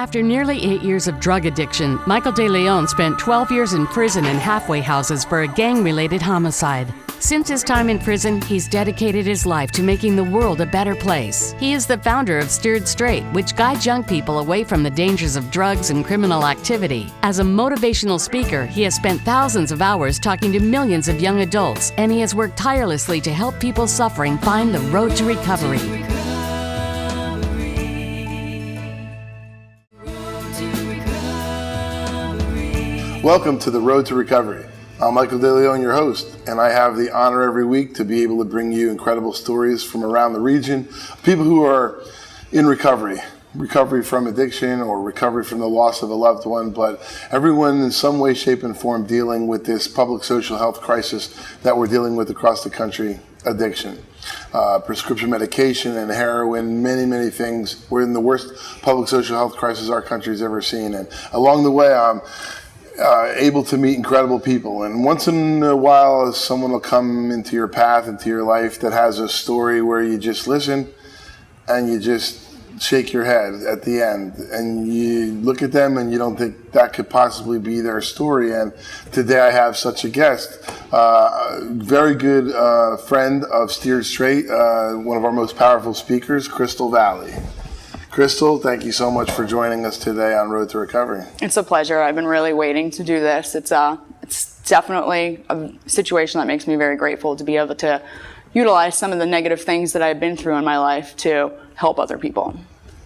After nearly 8 years of drug addiction, Michael DeLeon spent 12 years in prison and halfway houses for a gang-related homicide. Since his time in prison, he's dedicated his life to making the world a better place. He is the founder of Steered Straight, which guides young people away from the dangers of drugs and criminal activity. As a motivational speaker, he has spent thousands of hours talking to millions of young adults, and he has worked tirelessly to help people suffering find the road to recovery. Welcome to the Road to Recovery. I'm Michael DeLeon, your host, and I have the honor every week to be able to bring you incredible stories from around the region, people who are in recovery from addiction or recovery from the loss of a loved one, but everyone in some way, shape, and form dealing with this public social health crisis that we're dealing with across the country, addiction. Prescription medication and heroin, many things. We're in the worst public social health crisis our country's ever seen, and along the way, I'm able to meet incredible people, and once in a while someone will come into your path, into your life, that has a story where you just listen and you just shake your head at the end, and you look at them and you don't think that could possibly be their story. And today I have such a guest, very good friend of Steered Straight, one of our most powerful speakers, Crystal Vallee. Crystal, thank you so much for joining us today on Road to Recovery. It's a pleasure. I've been really waiting to do this. It's definitely a situation that makes me very grateful to be able to utilize some of the negative things that I've been through in my life to help other people.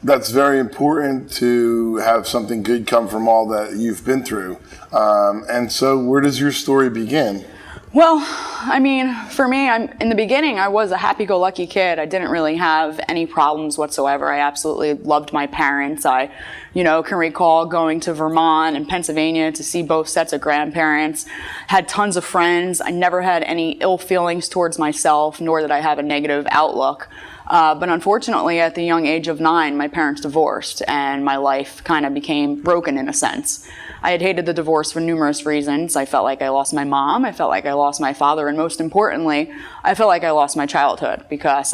That's very important, to have something good come from all that you've been through. And so where does your story begin? Well, I mean, for me, in the beginning, I was a happy-go-lucky kid. I didn't really have any problems whatsoever. I absolutely loved my parents. I, can recall going to Vermont and Pennsylvania to see both sets of grandparents. Had tons of friends. I never had any ill feelings towards myself, nor did I have a negative outlook. But unfortunately, at the young age of 9, my parents divorced, and my life kind of became broken in a sense. I had hated the divorce for numerous reasons. I felt like I lost my mom, I felt like I lost my father, and most importantly, I felt like I lost my childhood because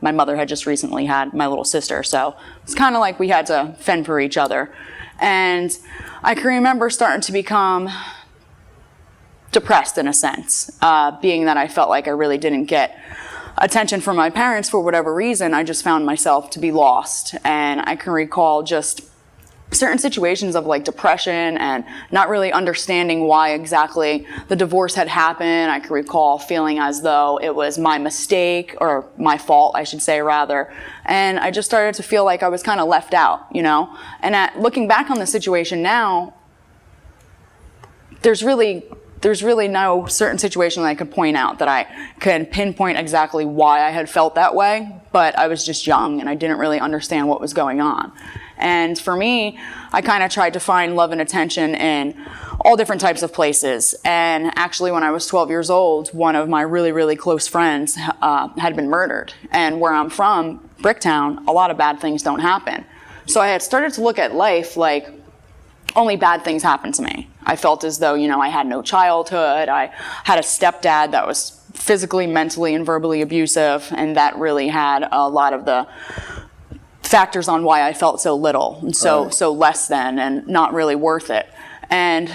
my mother had just recently had my little sister, so it's kind of like we had to fend for each other. And I can remember starting to become depressed in a sense, being that I felt like I really didn't get attention from my parents for whatever reason. I just found myself to be lost, and I can recall just certain situations of like depression and not really understanding why exactly the divorce had happened. I can recall feeling as though it was my mistake, or my fault, I should say rather. And I just started to feel like I was kind of left out, And looking back on the situation now, there's really no certain situation that I could point out that I can pinpoint exactly why I had felt that way, but I was just young and I didn't really understand what was going on. And for me, I kind of tried to find love and attention in all different types of places. And actually, when I was 12 years old, one of my really close friends had been murdered. And where I'm from, Bricktown, a lot of bad things don't happen. So I had started to look at life like only bad things happened to me. I felt as though, I had no childhood. I had a stepdad that was physically, mentally, and verbally abusive, and that really had a lot of the factors on why I felt so little and so less than, and not really worth it. And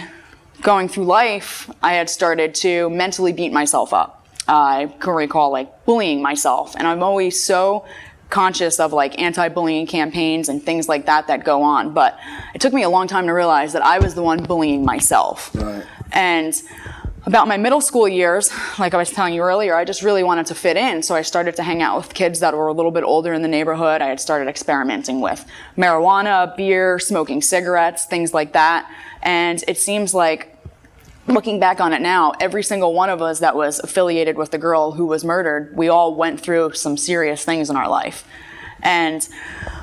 going through life, I had started to mentally beat myself up. I can recall bullying myself, and I'm always so conscious of anti-bullying campaigns and things like that go on, but it took me a long time to realize that I was the one bullying myself. Right. And about my middle school years, like I was telling you earlier, I just really wanted to fit in, so I started to hang out with kids that were a little bit older in the neighborhood. I had started experimenting with marijuana, beer, smoking cigarettes, things like that. And it seems like, looking back on it now, every single one of us that was affiliated with the girl who was murdered, we all went through some serious things in our life. And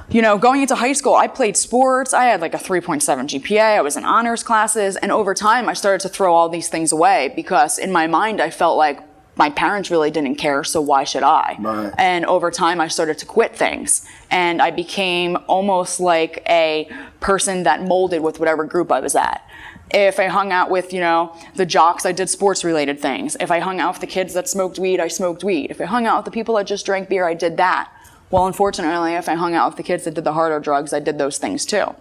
going into high school, I played sports. I had a 3.7 GPA. I was in honors classes. And over time, I started to throw all these things away because in my mind, I felt like my parents really didn't care, so why should I? Right. And over time, I started to quit things. And I became almost like a person that molded with whatever group I was at. If I hung out with, the jocks, I did sports-related things. If I hung out with the kids that smoked weed, I smoked weed. If I hung out with the people that just drank beer, I did that. Well, unfortunately, if I hung out with the kids that did the harder drugs, I did those things too.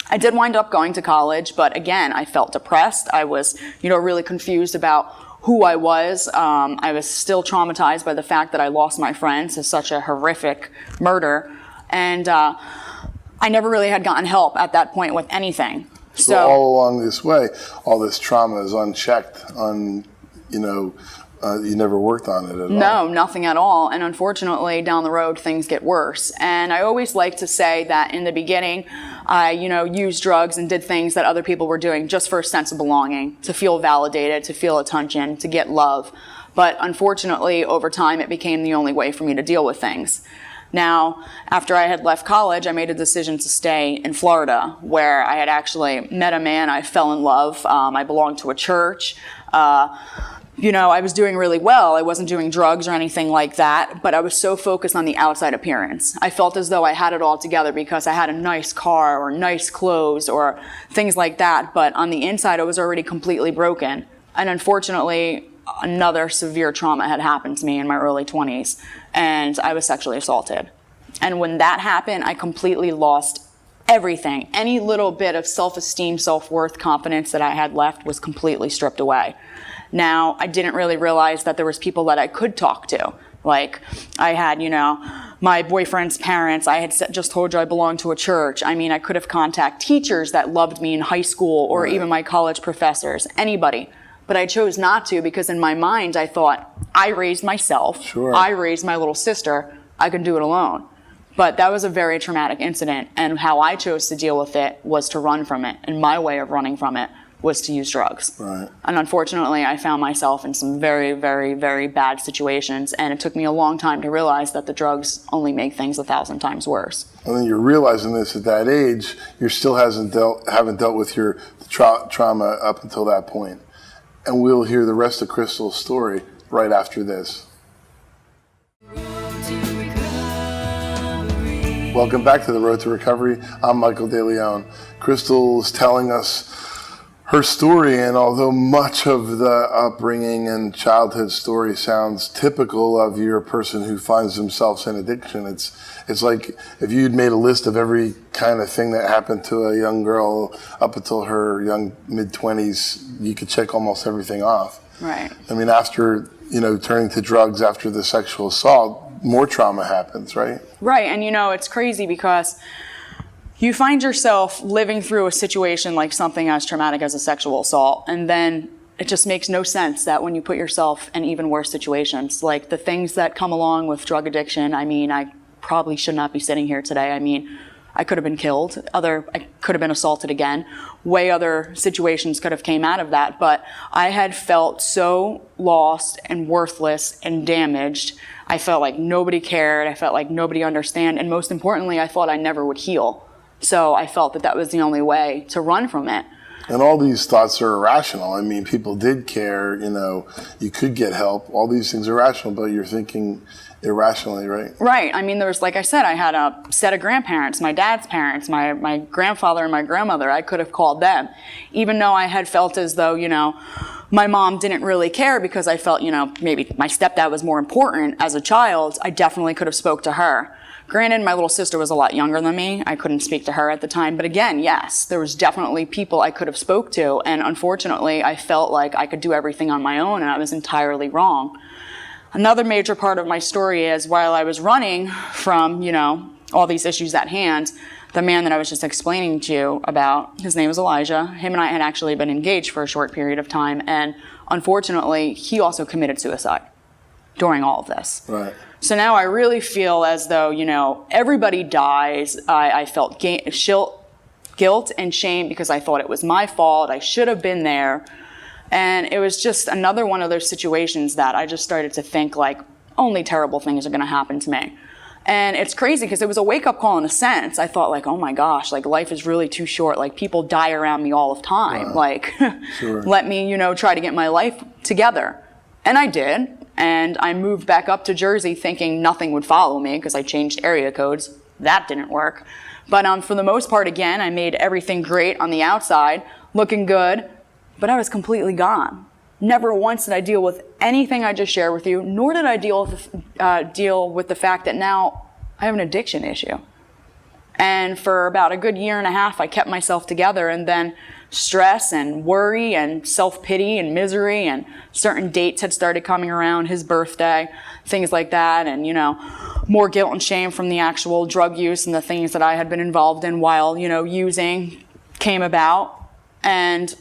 I did wind up going to college, but again, I felt depressed. I was, really confused about who I was. I was still traumatized by the fact that I lost my friend to such a horrific murder. And I never really had gotten help at that point with anything. So all along this way, all this trauma is unchecked, you never worked on it at all? No, nothing at all. And unfortunately, down the road, things get worse. And I always like to say that in the beginning, I, used drugs and did things that other people were doing just for a sense of belonging, to feel validated, to feel attention, to get love. But unfortunately, over time, it became the only way for me to deal with things. Now, after I had left college, I made a decision to stay in Florida, where I had actually met a man. I fell in love. I belonged to a church. I was doing really well. I wasn't doing drugs or anything like that, but I was so focused on the outside appearance. I felt as though I had it all together because I had a nice car or nice clothes or things like that, but on the inside, I was already completely broken. And unfortunately, another severe trauma had happened to me in my early 20s, and I was sexually assaulted. And when that happened, I completely lost everything. Any little bit of self-esteem, self-worth, confidence that I had left was completely stripped away. Now, I didn't really realize that there was people that I could talk to. Like, I had, my boyfriend's parents. I had just told you I belonged to a church. I mean, I could have contacted teachers that loved me in high school or even my college professors, anybody. But I chose not to because in my mind, I thought, I raised myself. Sure. I raised my little sister. I can do it alone. But that was a very traumatic incident. And how I chose to deal with it was to run from it. And my way of running from it was to use drugs. Right. And unfortunately, I found myself in some very, very, very bad situations. And it took me a long time to realize that the drugs only make things 1,000 times worse. And then you're realizing this at that age, you still haven't dealt with your trauma up until that point. And we'll hear the rest of Crystal's story right after this. Welcome back to the Road to Recovery. I'm Michael DeLeon. Crystal is telling us her story, and although much of the upbringing and childhood story sounds typical of your person who finds themselves in addiction, it's like if you'd made a list of every kind of thing that happened to a young girl up until her young mid-20s, you could check almost everything off. Right. I mean, after, turning to drugs after the sexual assault, more trauma happens, right? Right, and it's crazy because you find yourself living through a situation like something as traumatic as a sexual assault, and then it just makes no sense that when you put yourself in even worse situations, like the things that come along with drug addiction, I mean, I probably should not be sitting here today. I mean, I could have been killed. I could have been assaulted again. Way other situations could have came out of that, but I had felt so lost and worthless and damaged. I felt like nobody cared. I felt like nobody understood, and most importantly, I thought I never would heal. So I felt that was the only way to run from it. And all these thoughts are irrational. I mean, people did care, you could get help. All these things are rational, but you're thinking irrationally, right? Right. I mean, there was, like I said, I had a set of grandparents, my dad's parents, my grandfather and my grandmother. I could have called them. Even though I had felt as though, my mom didn't really care because I felt, maybe my stepdad was more important as a child, I definitely could have spoke to her. Granted, my little sister was a lot younger than me. I couldn't speak to her at the time. But again, yes, there was definitely people I could have spoke to. And unfortunately, I felt like I could do everything on my own, and I was entirely wrong. Another major part of my story is while I was running from, all these issues at hand, the man that I was just explaining to you about, his name was Elijah. Him and I had actually been engaged for a short period of time. And unfortunately, he also committed suicide during all of this. Right. So now I really feel as though, everybody dies. I felt guilt and shame because I thought it was my fault. I should have been there. And it was just another one of those situations that I just started to think like, only terrible things are going to happen to me. And it's crazy because it was a wake-up call in a sense. I thought like, oh my gosh, like life is really too short. Like people die around me all the time. Wow. Like, sure. Let me, try to get my life together. And I did. And I moved back up to Jersey thinking nothing would follow me because I changed area codes. That didn't work. But for the most part, again, I made everything great on the outside, looking good, but I was completely gone. Never once did I deal with anything I just shared with you, nor did I deal with the fact that now I have an addiction issue. And for about a good year and a half, I kept myself together, and then stress and worry and self-pity and misery and certain dates had started coming around, his birthday, things like that, and, more guilt and shame from the actual drug use and the things that I had been involved in while, using came about. And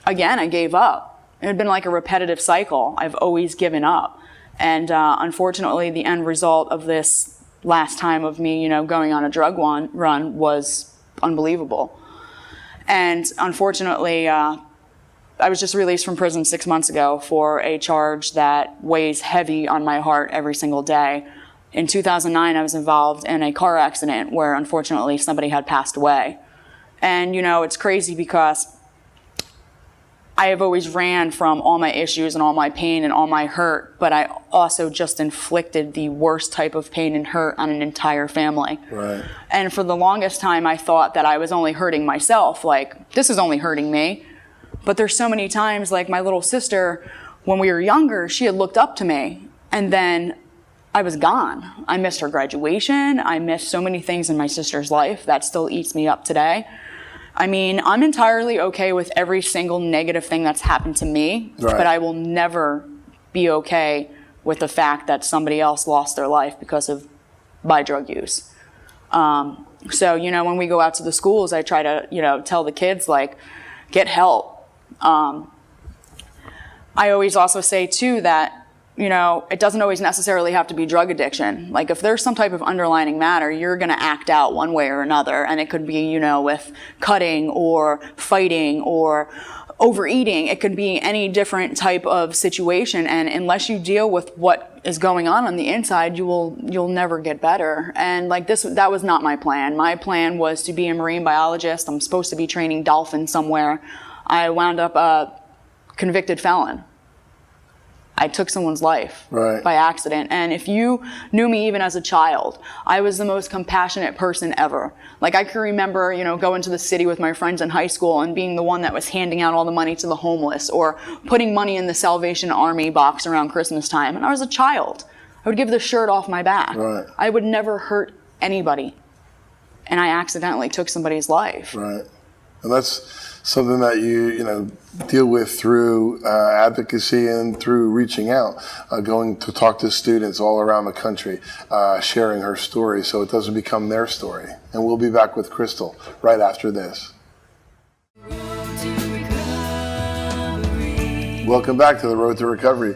again, I gave up. It had been like a repetitive cycle. I've always given up. And unfortunately, the end result of this last time of me, going on a drug run was unbelievable. And unfortunately, I was just released from prison 6 months ago for a charge that weighs heavy on my heart every single day. In 2009, I was involved in a car accident where unfortunately somebody had passed away. And it's crazy because I have always ran from all my issues and all my pain and all my hurt, but I also just inflicted the worst type of pain and hurt on an entire family. Right. And for the longest time, I thought that I was only hurting myself. Like, this is only hurting me. But there's so many times, like my little sister, when we were younger, she had looked up to me, and then I was gone. I missed her graduation. I missed so many things in my sister's life that still eats me up today. I mean, I'm entirely okay with every single negative thing that's happened to me, right, but I will never be okay with the fact that somebody else lost their life because of my drug use. So, when we go out to the schools, I try to, tell the kids, like, get help. I always also say, too, that it doesn't always necessarily have to be drug addiction. Like, if there's some type of underlying matter, you're going to act out one way or another. And it could be, with cutting or fighting or overeating. It could be any different type of situation. And unless you deal with what is going on the inside, you'll never get better. And that was not my plan. My plan was to be a marine biologist. I'm supposed to be training dolphins somewhere. I wound up a convicted felon. I took someone's life by accident. And if you knew me even as a child, I was the most compassionate person ever. Like, I can remember, going to the city with my friends in high school and being the one that was handing out all the money to the homeless or putting money in the Salvation Army box around Christmas time. And I was a child. I would give the shirt off my back. Right. I would never hurt anybody. And I accidentally took somebody's life. Right. And that's something that you deal with through advocacy and through reaching out, going to talk to students all around the country, sharing her story so it doesn't become their story. And we'll be back with Crystal right after this. Welcome back to the Road to Recovery.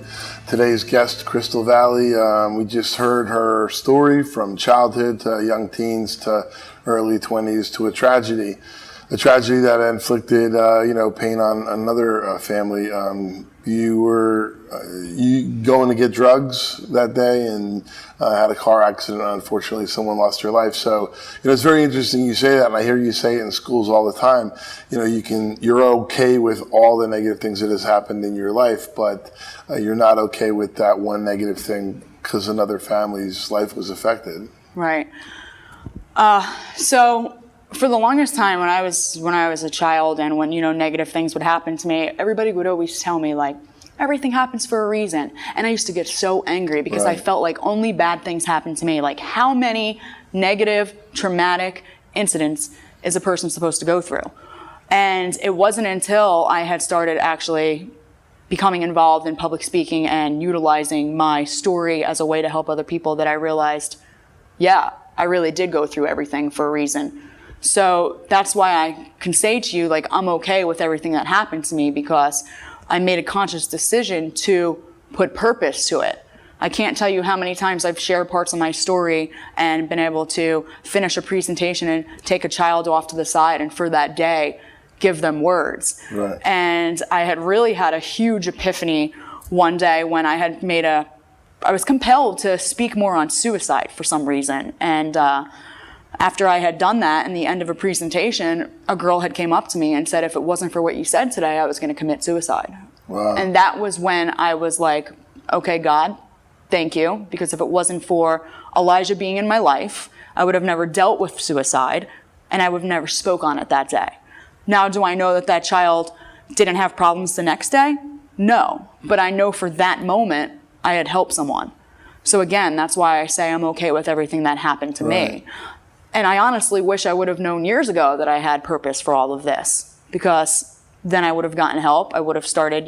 Today's guest, Crystal Vallee. We just heard her story from childhood to young teens to early 20s to a tragedy that inflicted, pain on another family. You were going to get drugs that day and had a car accident. Unfortunately, someone lost their life. So, it's very interesting you say that, and I hear you say it in schools all the time. You're okay with all the negative things that has happened in your life, but you're not okay with that one negative thing because another family's life was affected. Right. So, for the longest time, when I was a child, and when negative things would happen to me, everybody would always tell me, like, everything happens for a reason. And I used to get so angry because I felt like only bad things happened to me. Like, how many negative, traumatic incidents is a person supposed to go through? And it wasn't until I had started actually becoming involved in public speaking and utilizing my story as a way to help other people that I realized, yeah, I really did go through everything for a reason. So that's why I can say to you, like, I'm okay with everything that happened to me because I made a conscious decision to put purpose to it. I can't tell you how many times I've shared parts of my story and been able to finish a presentation and take a child off to the side and for that day, give them words. Right. And I had really had a huge epiphany one day when I was compelled to speak more on suicide for some reason. And, after I had done that, in the end of a presentation, a girl had came up to me and said, if it wasn't for what you said today, I was going to commit suicide. Wow. And that was when I was like, okay, God, thank you. Because if it wasn't for Elijah being in my life, I would have never dealt with suicide, and I would have never spoke on it that day. Now, do I know that that child didn't have problems the next day? No. But I know for that moment, I had helped someone. So again, that's why I say I'm okay with everything that happened to me. And I honestly wish I would have known years ago that I had purpose for all of this, because then I would have gotten help. I would have started,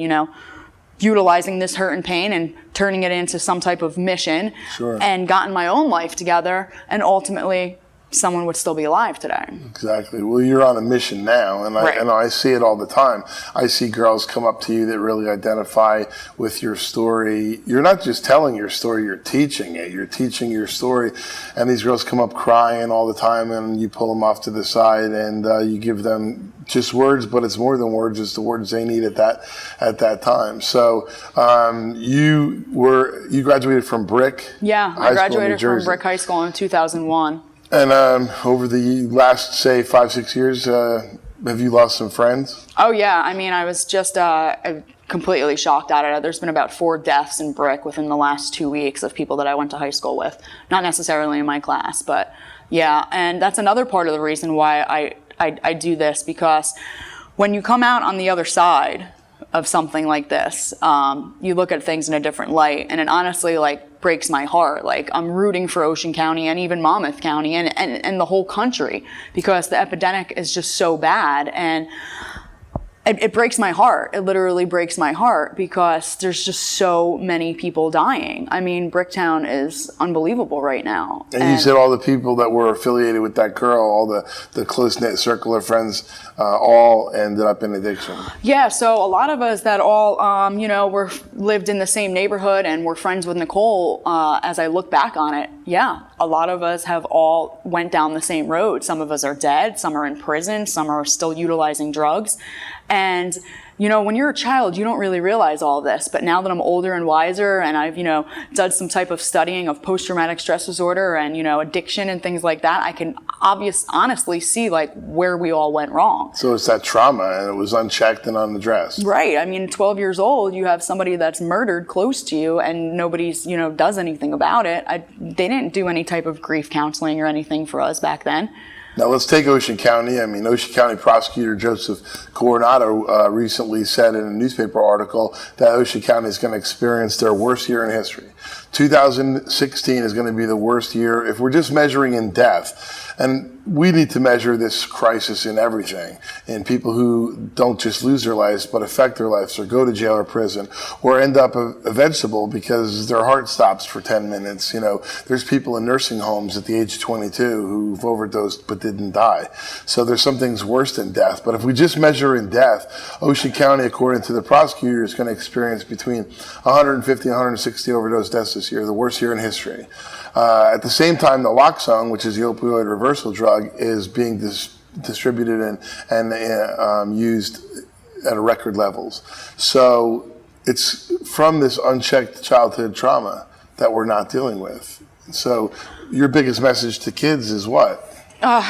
utilizing this hurt and pain and turning it into some type of mission. Sure. And gotten my own life together, and ultimately someone would still be alive today. Exactly. Well, you're on a mission now, and Right. I see it all the time. I see girls come up to you that really identify with your story. You're not just telling your story, you're teaching it. You're teaching your story, and these girls come up crying all the time, and you pull them off to the side, and you give them just words, but it's more than words. It's the words they need at that time. So you graduated from Brick. Yeah, High I School in New graduated from Jersey. Brick High School in 2001. And over the last, say, 5-6 years, have you lost some friends? Oh yeah, I mean, I was just completely shocked at it. There's been about 4 deaths in Brick within the last 2 weeks of people that I went to high school with. Not necessarily in my class, but yeah. And that's another part of the reason why I do this, because when you come out on the other side of something like this, you look at things in a different light, and it honestly breaks my heart. I'm rooting for Ocean County and even Monmouth County and the whole country, because the epidemic is just so bad, and it breaks my heart. It literally breaks my heart, because there's just so many people dying. I mean, Bricktown is unbelievable right now. And you said all the people that were affiliated with that girl, all the close-knit circle of friends, all ended up in addiction. Yeah, so a lot of us that all, lived in the same neighborhood and were friends with Nicole, as I look back on it, yeah, a lot of us have all went down the same road. Some of us are dead, some are in prison, some are still utilizing drugs. And, when you're a child, you don't really realize all this. But now that I'm older and wiser, and I've, done some type of studying of post-traumatic stress disorder and, addiction and things like that, I can honestly see where we all went wrong. So it's that trauma, and it was unchecked and unaddressed. Right. I mean, 12 years old, you have somebody that's murdered close to you, and nobody's, does anything about it. They didn't do any type of grief counseling or anything for us back then. Now let's take Ocean County. I mean, Ocean County Prosecutor Joseph Coronado recently said in a newspaper article that Ocean County is going to experience their worst year in history. 2016 is going to be the worst year if we're just measuring in death. And we need to measure this crisis in everything, in people who don't just lose their lives, but affect their lives, or go to jail or prison, or end up a vegetable because their heart stops for 10 minutes. There's people in nursing homes at the age of 22 who've overdosed but didn't die. So there's some things worse than death. But if we just measure in death, Ocean County, according to the prosecutor, is going to experience between 150 and 160 overdose deaths this year, the worst year in history. At the same time, naloxone, which is the opioid reversal drug, is being distributed and used at record levels. So it's from this unchecked childhood trauma that we're not dealing with. So your biggest message to kids is what?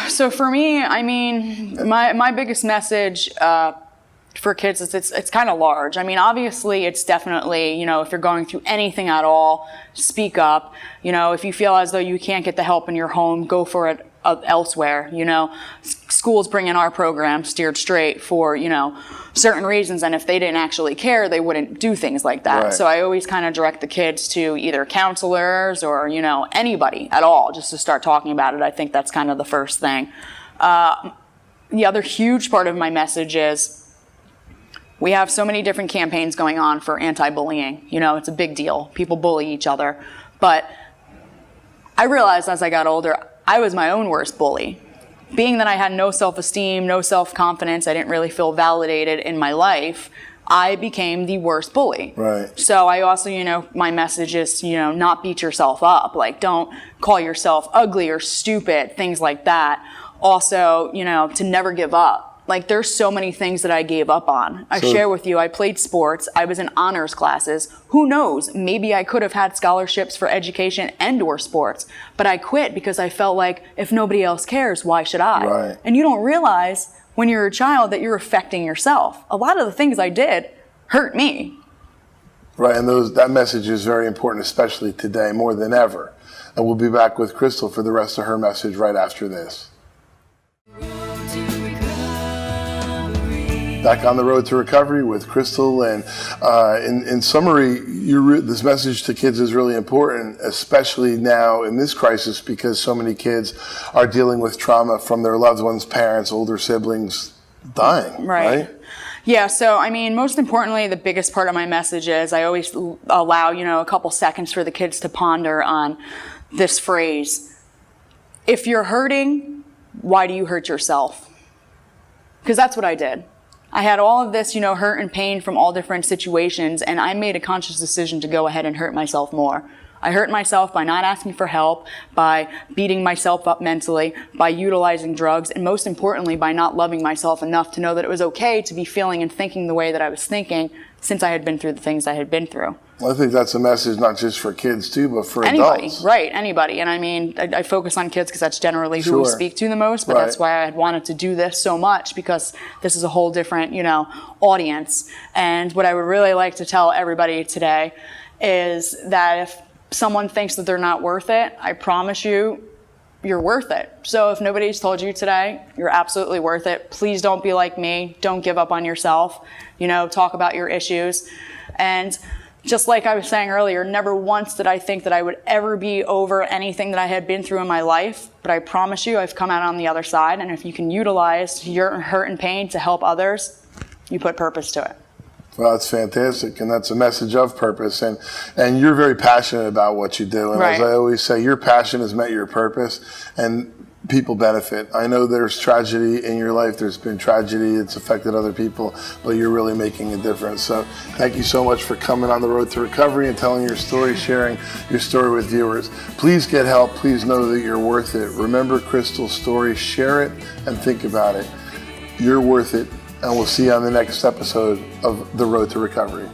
So for me, I mean, my biggest message for kids is it's kind of large. I mean, obviously, it's definitely, if you're going through anything at all, speak up. If you feel as though you can't get the help in your home, go for it elsewhere. Schools bring in our program, Steered Straight, for, certain reasons. And if they didn't actually care, they wouldn't do things like that. Right. So I always kind of direct the kids to either counselors or, anybody at all, just to start talking about it. I think that's kind of the first thing. The other huge part of my message is, we have so many different campaigns going on for anti-bullying. It's a big deal. People bully each other. But I realized as I got older, I was my own worst bully. Being that I had no self-esteem, no self-confidence, I didn't really feel validated in my life, I became the worst bully. Right. So I also, my message is, not beat yourself up. Don't call yourself ugly or stupid, things like that. Also, to never give up. There's so many things that I gave up on. I share with you, I played sports. I was in honors classes. Who knows? Maybe I could have had scholarships for education and or sports. But I quit because I felt like if nobody else cares, why should I? Right. And you don't realize when you're a child that you're affecting yourself. A lot of the things I did hurt me. Right, and that message is very important, especially today, more than ever. And we'll be back with Crystal for the rest of her message right after this. back on the road to recovery with Crystal. And in summary, this message to kids is really important, especially now in this crisis, because so many kids are dealing with trauma from their loved ones, parents, older siblings dying, right? Yeah, so I mean, most importantly, the biggest part of my message is I always allow, a couple seconds for the kids to ponder on this phrase. If you're hurting, why do you hurt yourself? Because that's what I did. I had all of this, hurt and pain from all different situations, and I made a conscious decision to go ahead and hurt myself more. I hurt myself by not asking for help, by beating myself up mentally, by utilizing drugs, and most importantly, by not loving myself enough to know that it was okay to be feeling and thinking the way that I was thinking since I had been through the things I had been through. Well, I think that's a message not just for kids too, but for anybody, adults. Right, anybody. And I mean, I focus on kids because that's generally who we speak to the most, but that's why I had wanted to do this so much, because this is a whole different, audience. And what I would really like to tell everybody today is that if someone thinks that they're not worth it, I promise you, you're worth it. So if nobody's told you today, you're absolutely worth it. Please don't be like me. Don't give up on yourself. Talk about your issues. And just like I was saying earlier, never once did I think that I would ever be over anything that I had been through in my life. But I promise you, I've come out on the other side. And if you can utilize your hurt and pain to help others, you put purpose to it. Well, that's fantastic, and that's a message of purpose, and you're very passionate about what you do, and as I always say, your passion has met your purpose, and people benefit. I know there's tragedy in your life, there's been tragedy, it's affected other people, but you're really making a difference. So thank you so much for coming on the road to recovery and telling your story, sharing your story with viewers. Please get help, please know that you're worth it. Remember Crystal's story, share it, and think about it. You're worth it. And we'll see you on the next episode of The Road to Recovery.